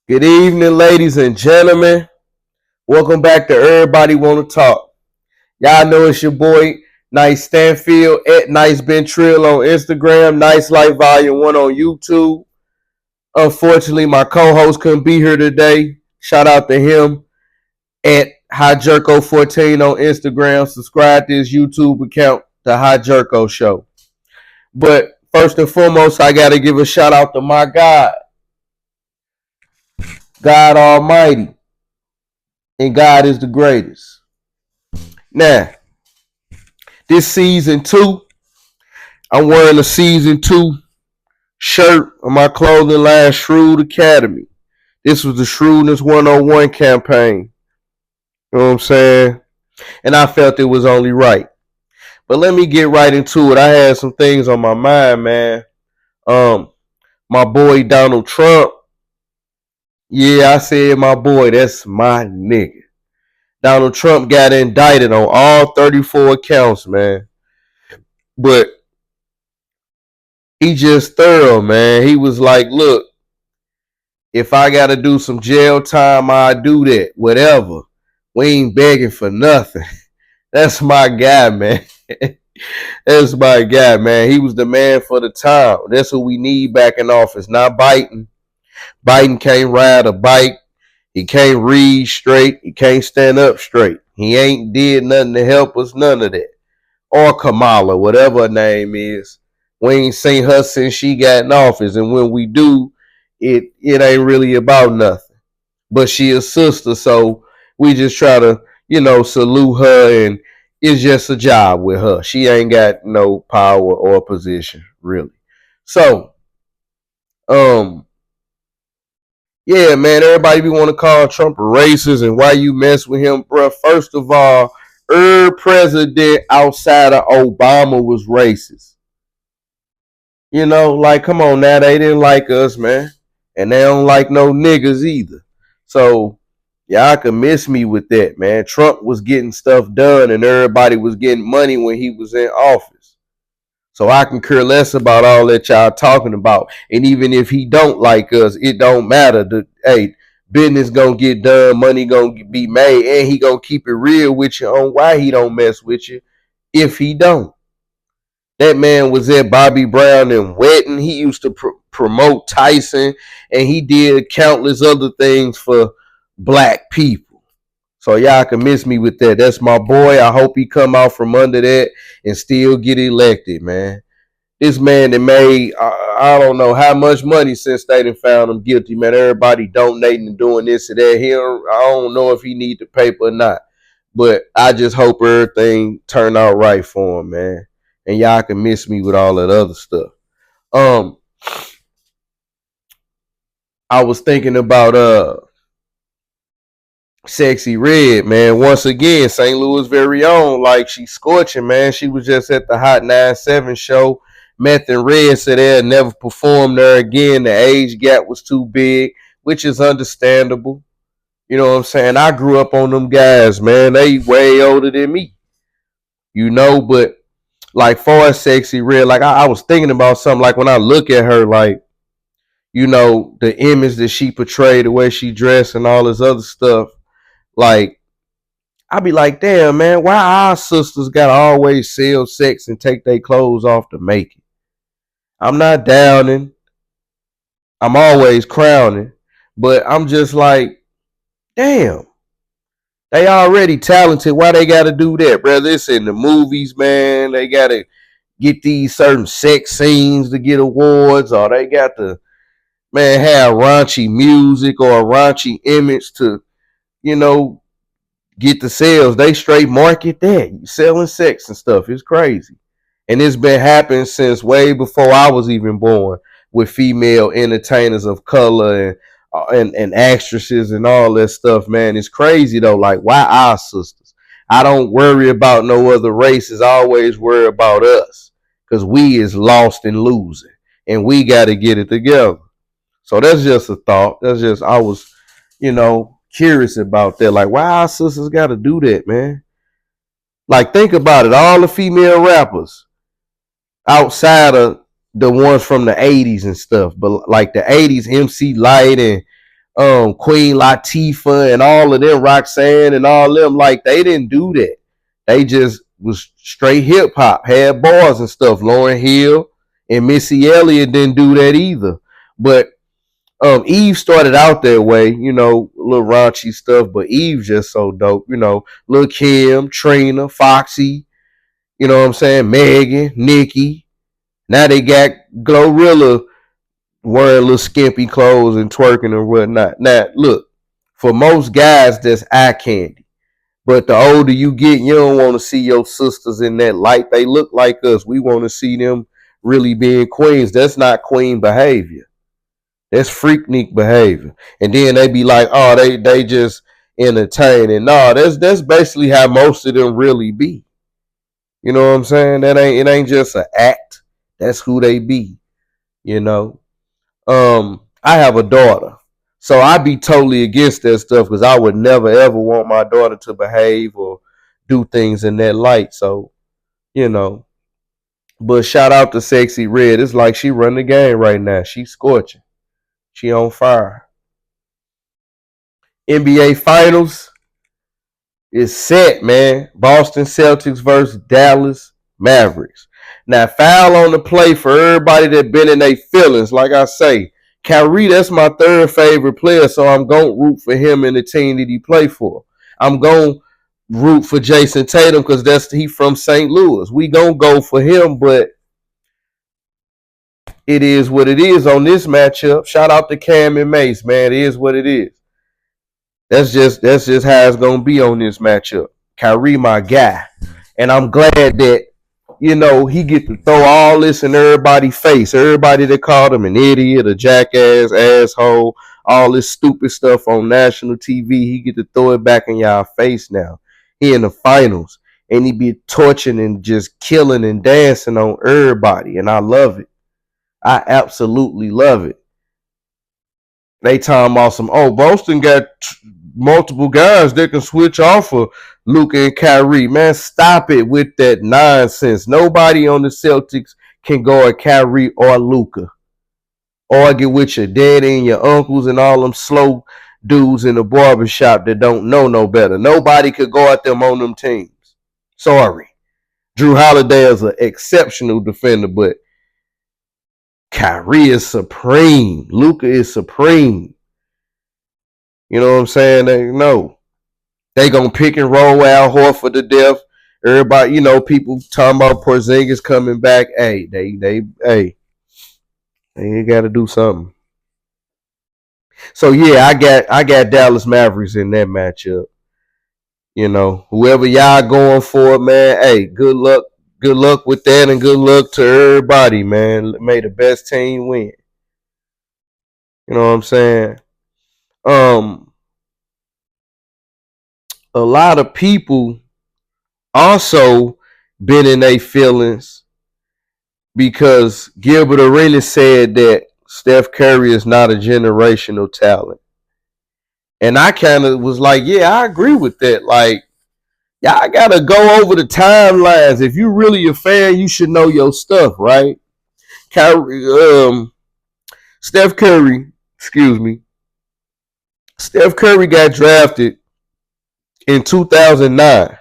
Good evening, ladies and gentlemen. Welcome back to Everybody Wanna Talk. Y'all know it's your boy, Nice Stanfield, at Nice Ben Trill on Instagram, Nice Life Volume 1 on YouTube. Unfortunately, my co-host couldn't be here today. Shout out to him at HiJerko14 on Instagram. Subscribe to his YouTube account, The HiJerko Show. But first and foremost, I gotta give a shout out to my God, God Almighty. And God is the greatest. Now, this season 2, I'm wearing a season 2 shirt on my clothing line, Shrewd Academy. This was the Shrewdness 101 campaign. You know what I'm saying? And I felt it was only right. But let me get right into it. I had some things on my mind, man. My boy Donald Trump. Yeah, I said my boy, that's my nigga. Donald Trump got indicted on all 34 counts, man. But he just thorough, man. He was like, look, if I got to do some jail time, I do that. Whatever. We ain't begging for nothing. That's my guy, man. That's my guy, man. He was the man for the time. That's what we need back in office, not Biden. Biden can't ride a bike. He can't read straight. He can't stand up straight. He ain't did nothing to help us, none of that. Or Kamala, whatever her name is. We ain't seen her since she got in office. And when we do, it ain't really about nothing. But she a sister, so we just try to, salute her, and it's just a job with her. She ain't got no power or position, really. So, yeah, man, everybody be want to call Trump a racist and why you mess with him, bro. First of all, president outside of Obama was racist. Come on now, they didn't like us, man. And they don't like no niggas either. So, y'all can miss me with that, man. Trump was getting stuff done and everybody was getting money when he was in office. So I can care less about all that y'all talking about. And even if he don't like us, it don't matter. Hey, business gonna get done, money gonna be made, and he gonna keep it real with you on why he don't mess with you if he don't. That man was at Bobby Brown and Wetton. He used to promote Tyson, and he did countless other things for black people. So y'all can miss me with that. That's my boy. I hope he come out from under that and still get elected, man. This man that made, I don't know how much money since they done found him guilty, man. Everybody donating and doing this and that. I don't know if he need the paper or not. But I just hope everything turn out right for him, man. And y'all can miss me with all that other stuff. I was thinking about Sexy Red, man. Once again, St. Louis very own. Like, she's scorching, man. She was just at the Hot 97 show. Meth and Red said they'll never perform there again. The age gap was too big, which is understandable. You know what I'm saying? I grew up on them guys, man. They way older than me. But like far as Sexy Red, like I was thinking about something, like when I look at her, like, the image that she portrayed, the way she dressed and all this other stuff, like, I be like, damn, man, why our sisters gotta always sell sex and take their clothes off to make it? I'm not downing. I'm always crowning. But I'm just like, damn. They already talented. Why they gotta do that, brother? It's in the movies, man. They gotta get these certain sex scenes to get awards, or they got to, man, have raunchy music or a raunchy image to, get the sales. They straight market that. You selling sex and stuff. It's crazy. And it's been happening since way before I was even born, with female entertainers of color and actresses and all that stuff, man. It's crazy though. Like, why our sisters? I don't worry about no other races. I always worry about us, because we is lost and losing, and we got to get it together. So that's just a thought. I was, curious about that. Like, why our sisters got to do that, man? Like, think about it. All the female rappers outside of the ones from the 80s and stuff, but like the 80s, MC Light and Queen Latifah and all of them, Roxanne and all them, like they didn't do that. They just was straight hip hop, had bars and stuff. Lauryn Hill and Missy Elliott didn't do that either. But Eve started out that way, you know, a little raunchy stuff, but Eve just so dope, you know. Lil Kim, Trina, Foxy, you know what I'm saying? Megan, Nikki. Now they got Glorilla wearing little skimpy clothes and twerking and whatnot. Now, look, for most guys, that's eye candy. But the older you get, you don't want to see your sisters in that light. They look like us. We want to see them really being queens. That's not queen behavior. That's freaknik behavior. And then they be like, oh, they just entertaining. No, that's basically how most of them really be. You know what I'm saying? It ain't just an act. That's who they be. You know. I have a daughter. So I be totally against that stuff because I would never ever want my daughter to behave or do things in that light. So, you know. But shout out to Sexy Red. It's like she run the game right now. She scorching. She on fire. NBA Finals is set, man. Boston Celtics versus Dallas Mavericks. Now, foul on the play for everybody that been in their feelings. Like I say, Kyrie, that's my third favorite player, so I'm going to root for him and the team that he play for. I'm going to root for Jason Tatum because he from St. Louis. We going to go for him, but it is what it is on this matchup. Shout out to Cam and Mace, man. It is what it is. That's just how it's gonna be on this matchup. Kyrie, my guy, and I'm glad that you know he get to throw all this in everybody's face. Everybody that called him an idiot, a jackass, asshole, all this stupid stuff on national TV. He get to throw it back in y'all face now. He in the finals, and he be torching and just killing and dancing on everybody, and I love it. I absolutely love it. They talking about some, Boston got multiple guys that can switch off of Luka and Kyrie. Man, stop it with that nonsense. Nobody on the Celtics can guard Kyrie or Luka. Argue with your daddy and your uncles and all them slow dudes in the barbershop that don't know no better. Nobody could guard them on them teams. Sorry. Drew Holiday is an exceptional defender, but Kyrie is supreme. Luka is supreme. You know what I'm saying? They gonna pick and roll Al Horford to death. Everybody, you know, people talking about Porzingis coming back. Hey, they got to do something. So yeah, I got Dallas Mavericks in that matchup. You know, whoever y'all going for, man. Hey, good luck. Good luck with that, and good luck to everybody, man. May the best team win. You know what I'm saying? A lot of people also been in their feelings because Gilbert Arenas said that Steph Curry is not a generational talent. And I kind of was like, yeah, I agree with that. Like, y'all gotta go over the timelines. If you really a fan, you should know your stuff, right? Steph Curry, excuse me. Steph Curry got drafted in 2009.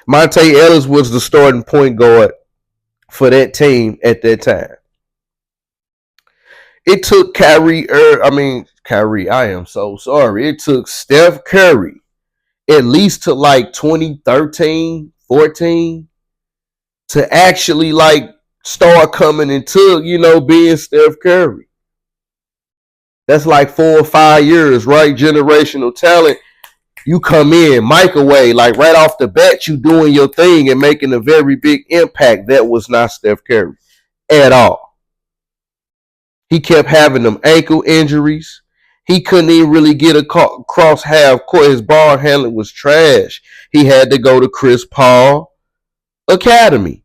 Monte Ellis was the starting point guard for that team at that time. It took Kyrie, I am so sorry. It took Steph Curry at least to like 2013, 14 to actually like start coming into, you know, being Steph Curry. That's like 4 or 5 years, right? Generational talent. You come in, microwave, like right off the bat, you doing your thing and making a very big impact. That was not Steph Curry at all. He kept having them ankle injuries. He couldn't even really get across half court. His ball handling was trash. He had to go to Chris Paul Academy.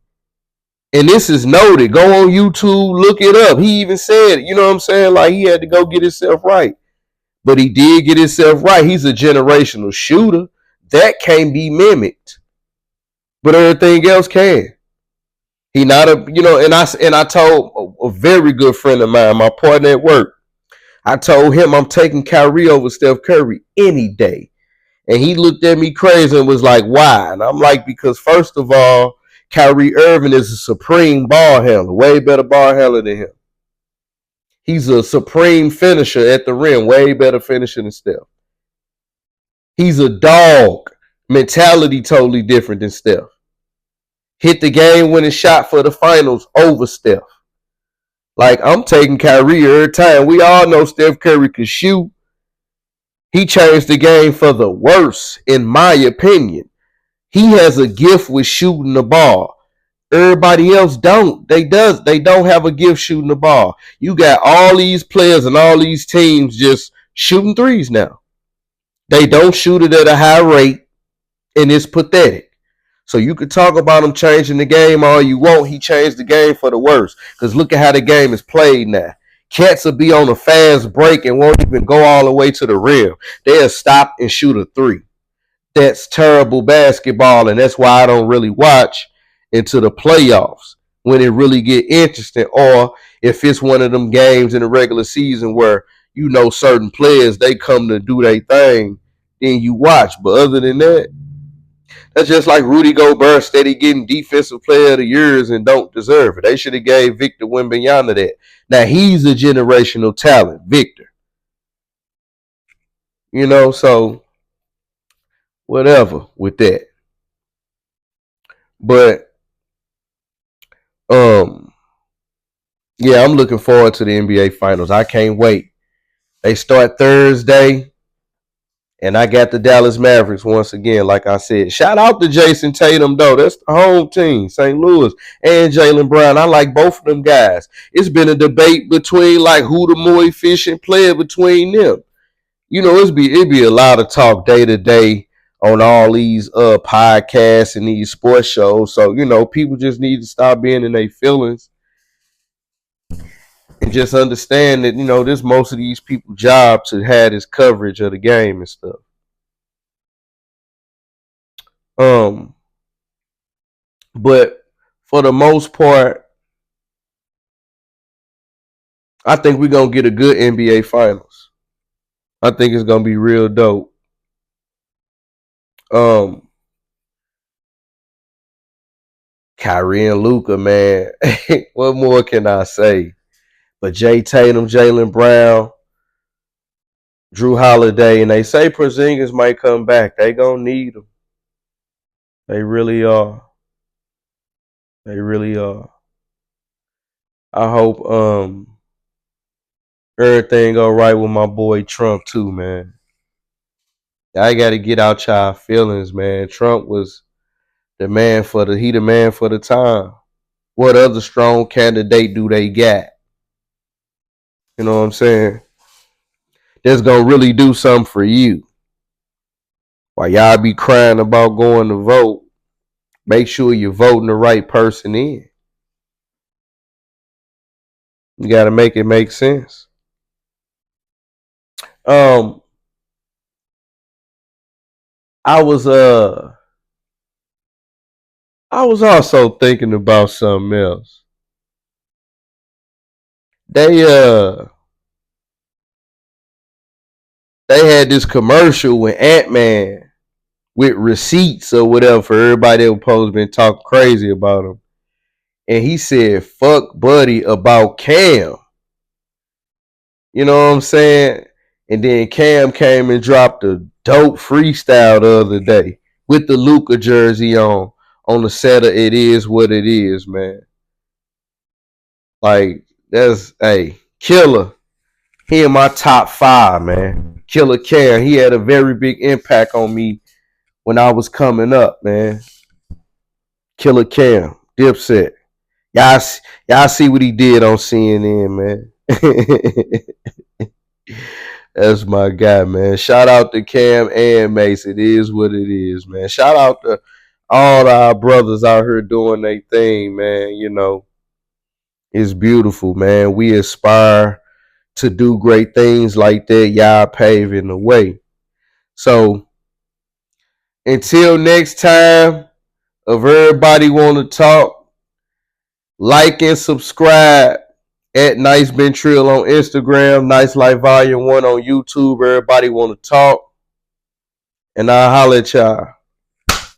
And this is noted. Go on YouTube, look it up. He even said, you know what I'm saying? Like he had to go get himself right. But he did get himself right. He's a generational shooter. That can't be mimicked. But everything else can. He not a, you know, and I told a very good friend of mine, my partner at work, I told him I'm taking Kyrie over Steph Curry any day. And he looked at me crazy and was like, why? And I'm like, because first of all, Kyrie Irving is a supreme ball handler, way better ball handler than him. He's a supreme finisher at the rim, way better finisher than Steph. He's a dog. Mentality totally different than Steph. Hit the game winning shot for the finals over Steph. Like, I'm taking Kyrie every time. We all know Steph Curry could shoot. He changed the game for the worse, in my opinion. He has a gift with shooting the ball. Everybody else don't. They don't have a gift shooting the ball. You got all these players and all these teams just shooting threes now. They don't shoot it at a high rate, and it's pathetic. So you could talk about him changing the game all you want. He changed the game for the worse. Because look at how the game is played now. Cats will be on a fast break and won't even go all the way to the rim. They'll stop and shoot a three. That's terrible basketball, and that's why I don't really watch into the playoffs when it really get interesting, or if it's one of them games in the regular season where you know certain players they come to do their thing, then you watch. But other than that, that's just like Rudy Gobert steady getting defensive player of the years and don't deserve it. They should have gave Victor Wembanyama that. Now he's a generational talent, Victor. You know, so whatever with that. But yeah, I'm looking forward to the NBA Finals. I can't wait. They start Thursday, and I got the Dallas Mavericks once again. Like I said, shout out to Jason Tatum though. That's the home team, St. Louis, and Jaylen Brown. I like both of them guys. It's been a debate between like who the more efficient player between them. You know, it'd be a lot of talk day to day on all these podcasts and these sports shows. So you know, people just need to stop being in their feelings and just understand that you know this most of these people's job to have this coverage of the game and stuff. Um, but for the most part, I think we're gonna get a good NBA Finals. I think it's gonna be real dope. Um, Kyrie and Luca, man. What more can I say? But Jay Tatum, Jaylen Brown, Drew Holiday, and they say Porzingis might come back. They gonna need him. They really are. They really are. I hope everything go right with my boy Trump too, man. I got to get out y'all feelings, man. Trump was the man for the time. What other strong candidate do they got? You know what I'm saying? That's gonna really do something for you. While y'all be crying about going to vote, make sure you're voting the right person in. You got to make it make sense. Um, I was I was also thinking about something else. They they had this commercial with Ant-Man with receipts or whatever for everybody that was supposed to been talking crazy about him. And he said, fuck Buddy about Cam. You know what I'm saying? And then Cam came and dropped a dope freestyle the other day with the Luca jersey on the set of It Is What It Is, man. Like, that's, hey, killer. He in my top 5, man. Killer Cam. He had a very big impact on me when I was coming up, man. Killer Cam. Dipset. Y'all see what he did on CNN, man. That's my guy, man. Shout out to Cam and Mace. It is what it is, man. Shout out to all our brothers out here doing their thing, man. You know, it's beautiful, man. We aspire to do great things like that. Y'all paving the way. So until next time, if everybody want to talk, like and subscribe. At Nice Ben Trill on Instagram, Nice Life Volume 1 on YouTube. Everybody want to talk. And I'll holler at y'all.